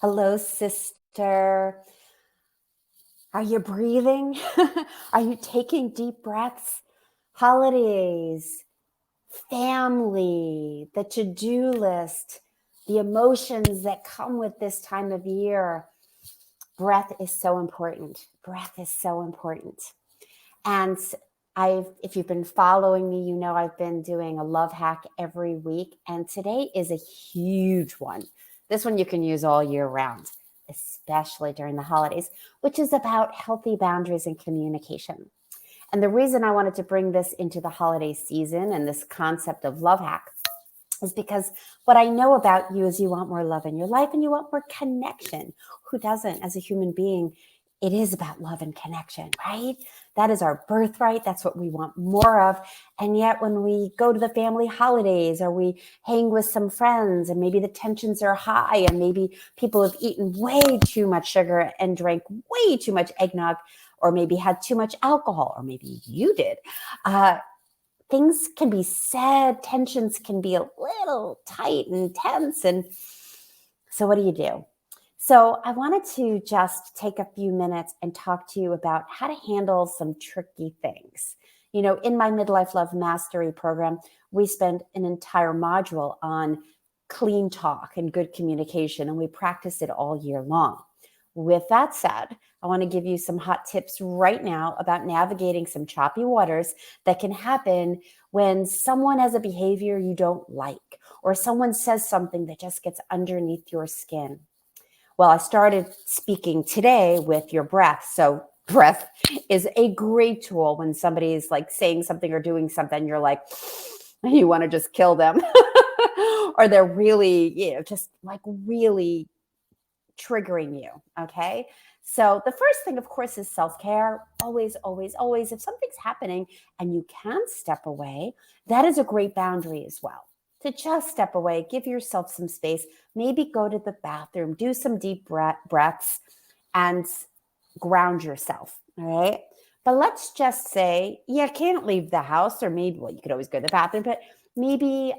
Hello, sister. Are you breathing? Are you taking deep breaths? Holidays, family, the to-do list, the emotions that come with this time of year. Breath is so important. Breath is so important. And if you've been following me, you know I've been doing a love hack every week. And today is a huge one. This one you can use all year round, especially during the holidays, which is about healthy boundaries and communication. And the reason I wanted to bring this into the holiday season and this concept of love hack is because what I know about you is you want more love in your life and you want more connection. Who doesn't? As a human being, it is about love and connection, right? That is our birthright. That's what we want more of. And yet when we go to the family holidays or we hang with some friends and maybe the tensions are high and maybe people have eaten way too much sugar and drank way too much eggnog or maybe had too much alcohol, or maybe you did, things can be said, tensions can be a little tight and tense. And so what do? So I wanted to just take a few minutes and talk to you about how to handle some tricky things. You know, in my Midlife Love Mastery program, we spend an entire module on clean talk and good communication, and we practice it all year long. With that said, I want to give you some hot tips right now about navigating some choppy waters that can happen when someone has a behavior you don't like, or someone says something that just gets underneath your skin. Well, I started speaking today with your breath. So breath is a great tool when somebody is like saying something or doing something, you're like, you want to just kill them. Or they're really, just like really triggering you. Okay. So the first thing, of course, is self-care. Always, always, always. If something's happening and you can step away, that is a great boundary as well. To just step away, give yourself some space, maybe go to the bathroom, do some deep breaths and ground yourself. All right. But let's just say you can't leave the house, or maybe, well, you could always go to the bathroom, but maybe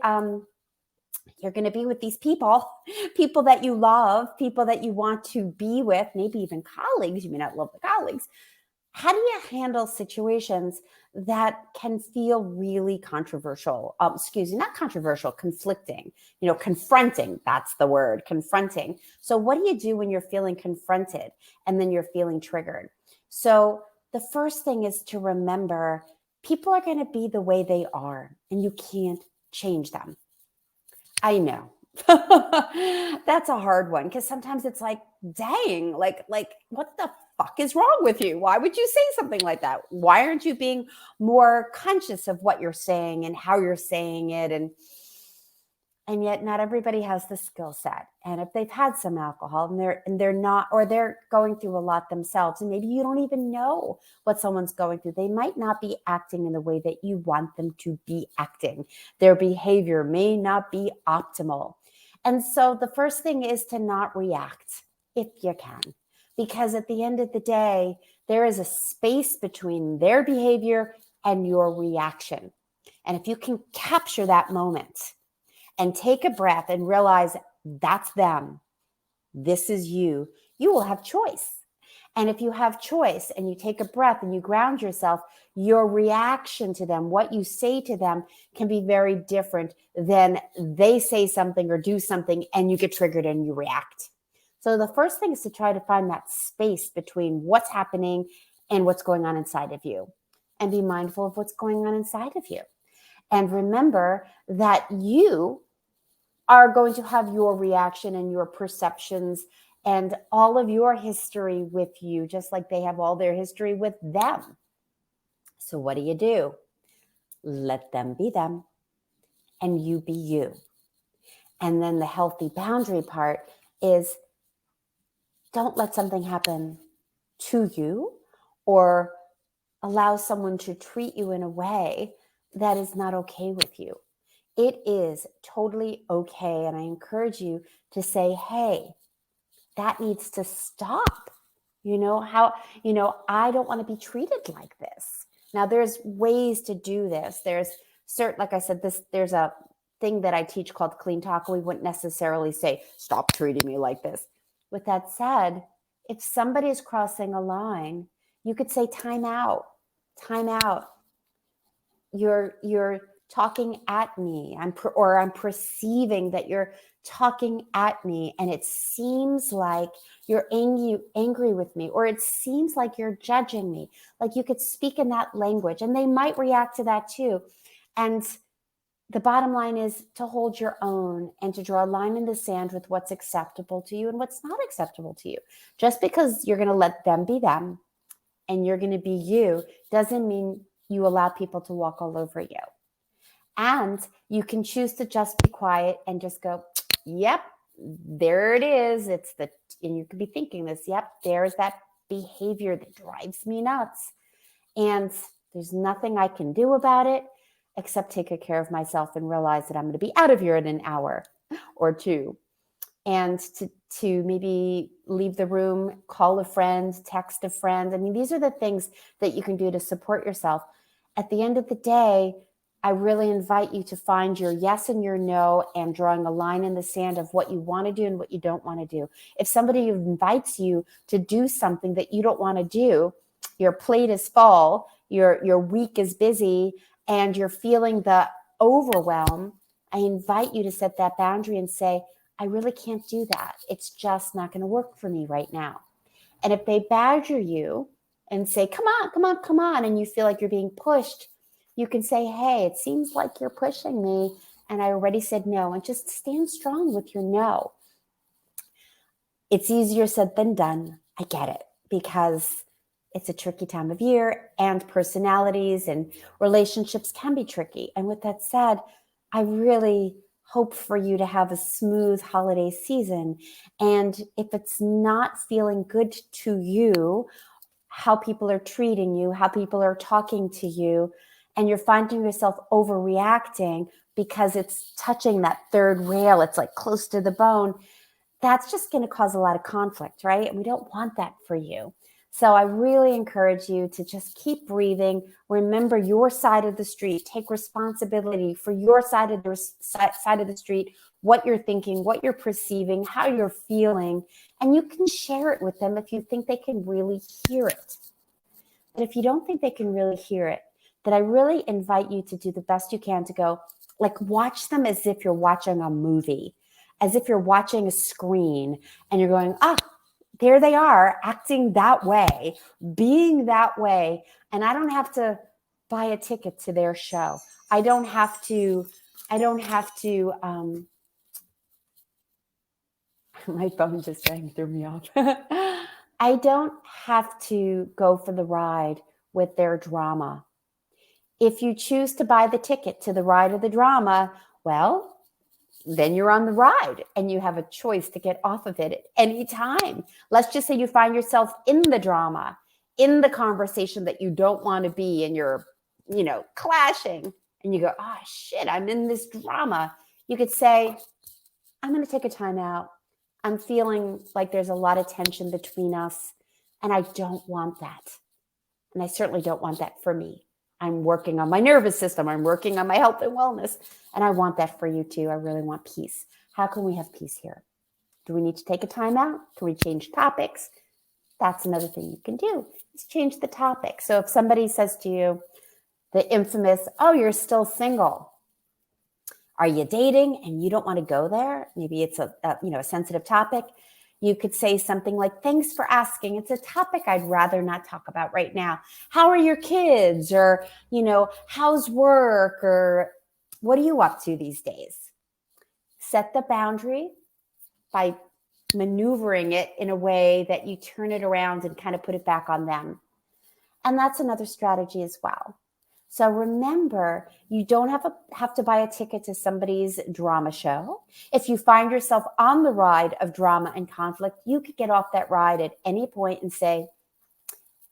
you're going to be with these people that you love, people that you want to be with, maybe even colleagues. You may not love the colleagues. How do you handle situations that can feel really controversial? Not controversial, conflicting, confronting. That's the word, confronting. So what do you do when you're feeling confronted and then you're feeling triggered? So the first thing is to remember people are going to be the way they are and you can't change them. I know. That's a hard one because sometimes it's like, dang, like what the fuck is wrong with you? Why would you say something like that? Why aren't you being more conscious of what you're saying and how you're saying it? And yet not everybody has the skill set. And if they've had some alcohol and they're not, or they're going through a lot themselves, and maybe you don't even know what someone's going through, they might not be acting in the way that you want them to be acting. Their behavior may not be optimal. And so the first thing is to not react if you can, because at the end of the day, there is a space between their behavior and your reaction. And if you can capture that moment and take a breath and realize that's them, this is you, you will have choice. And if you have choice and you take a breath and you ground yourself, your reaction to them, what you say to them, can be very different than they say something or do something and you get triggered and you react. So the first thing is to try to find that space between what's happening and what's going on inside of you, and be mindful of what's going on inside of you. And remember that you are going to have your reaction and your perceptions and all of your history with you, just like they have all their history with them. So what do? Let them be them and you be you. And then the healthy boundary part is don't let something happen to you or allow someone to treat you in a way that is not okay with you. It is totally okay. And I encourage you to say, hey, that needs to stop. I don't want to be treated like this. Now, there's ways to do this. There's like I said, there's a thing that I teach called clean talk. We wouldn't necessarily say, stop treating me like this. With that said, if somebody is crossing a line, you could say, time out, time out. You're talking at me. I'm perceiving that you're talking at me, and it seems like you're angry with me, or it seems like you're judging me. Like, you could speak in that language, and they might react to that too. And the bottom line is to hold your own and to draw a line in the sand with what's acceptable to you and what's not acceptable to you. Just because you're going to let them be them and you're going to be you doesn't mean you allow people to walk all over you. And you can choose to just be quiet and just go, yep, there it is. And you could be thinking this, yep, there's that behavior that drives me nuts. And there's nothing I can do about it except take good care of myself and realize that I'm going to be out of here in an hour or two. And to maybe leave the room, call a friend, text a friend. I mean, these are the things that you can do to support yourself. At the end of the day, I really invite you to find your yes and your no and drawing a line in the sand of what you want to do and what you don't want to do. If somebody invites you to do something that you don't want to do, your plate is full, your week is busy, and you're feeling the overwhelm, I invite you to set that boundary and say, I really can't do that. It's just not going to work for me right now. And if they badger you and say, come on, come on, come on, and you feel like you're being pushed, you can say, hey, it seems like you're pushing me, and I already said no, and just stand strong with your no. It's easier said than done. I get it, because it's a tricky time of year, and personalities and relationships can be tricky. And with that said, I really hope for you to have a smooth holiday season. And if it's not feeling good to you, how people are treating you, how people are talking to you, and you're finding yourself overreacting because it's touching that third rail, it's like close to the bone, that's just going to cause a lot of conflict, right? And we don't want that for you. So I really encourage you to just keep breathing. Remember your side of the street. Take responsibility for your side of the street, what you're thinking, what you're perceiving, how you're feeling, and you can share it with them if you think they can really hear it. But if you don't think they can really hear it, then I really invite you to do the best you can to go, like, watch them as if you're watching a movie, as if you're watching a screen, and you're going, there they are, acting that way, being that way. And I don't have to buy a ticket to their show. I don't have to, my phone just rang, threw me off. I don't have to go for the ride with their drama. If you choose to buy the ticket to the ride of the drama, well, then you're on the ride and you have a choice to get off of it at any time. Let's just say you find yourself in the drama, in the conversation that you don't want to be, and you're, clashing, and you go, oh shit, I'm in this drama. You could say, I'm going to take a time out. I'm feeling like there's a lot of tension between us, and I don't want that. And I certainly don't want that for me. I'm working on my nervous system. I'm working on my health and wellness. And I want that for you too. I really want peace. How can we have peace here? Do we need to take a time out? Can we change topics? That's another thing you can do, is change the topic. So if somebody says to you, the infamous, oh, you're still single. Are you dating? And you don't want to go there. Maybe it's a sensitive topic. You could say something like, thanks for asking. It's a topic I'd rather not talk about right now. How are your kids? Or, how's work? Or what are you up to these days? Set the boundary by maneuvering it in a way that you turn it around and kind of put it back on them. And that's another strategy as well. So remember, you don't have to buy a ticket to somebody's drama show. If you find yourself on the ride of drama and conflict, you could get off that ride at any point and say,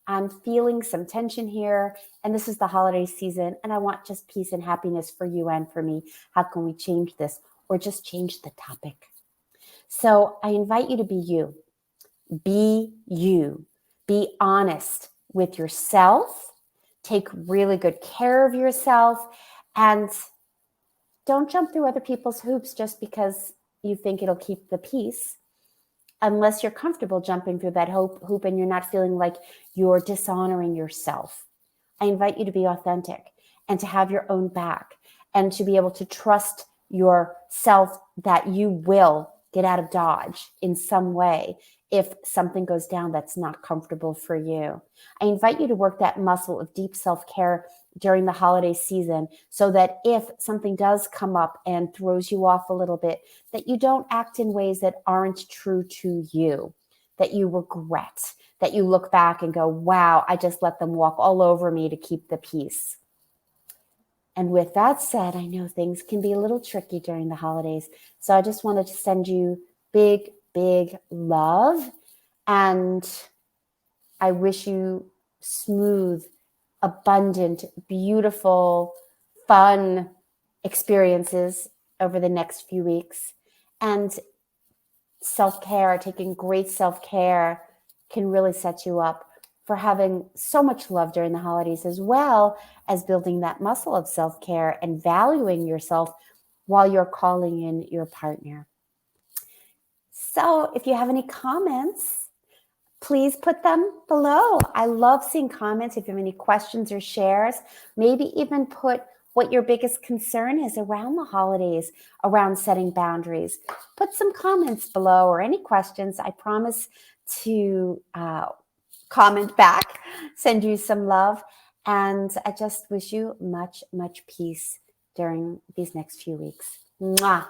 I'm feeling some tension here, and this is the holiday season, and I want just peace and happiness for you and for me. How can we change this? Or just change the topic. So I invite you to be you. Be you. Be honest with yourself. Take really good care of yourself, and don't jump through other people's hoops just because you think it'll keep the peace. unless you're comfortable jumping through that hoop and you're not feeling like you're dishonoring yourself. I invite you to be authentic and to have your own back and to be able to trust yourself that you will get out of Dodge in some way if something goes down that's not comfortable for you. I invite you to work that muscle of deep self-care during the holiday season so that if something does come up and throws you off a little bit, that you don't act in ways that aren't true to you, that you regret, that you look back and go, wow, I just let them walk all over me to keep the peace. And with that said, I know things can be a little tricky during the holidays. So I just wanted to send you big, big love. And I wish you smooth, abundant, beautiful, fun experiences over the next few weeks. And self-care, taking great self-care can really set you up for having so much love during the holidays, as well as building that muscle of self-care and valuing yourself while you're calling in your partner. So if you have any comments, please put them below. I love seeing comments. If you have any questions or shares, maybe even put what your biggest concern is around the holidays, around setting boundaries. Put some comments below or any questions. I promise to comment back, send you some love. And I just wish you much, much peace during these next few weeks. Mwah.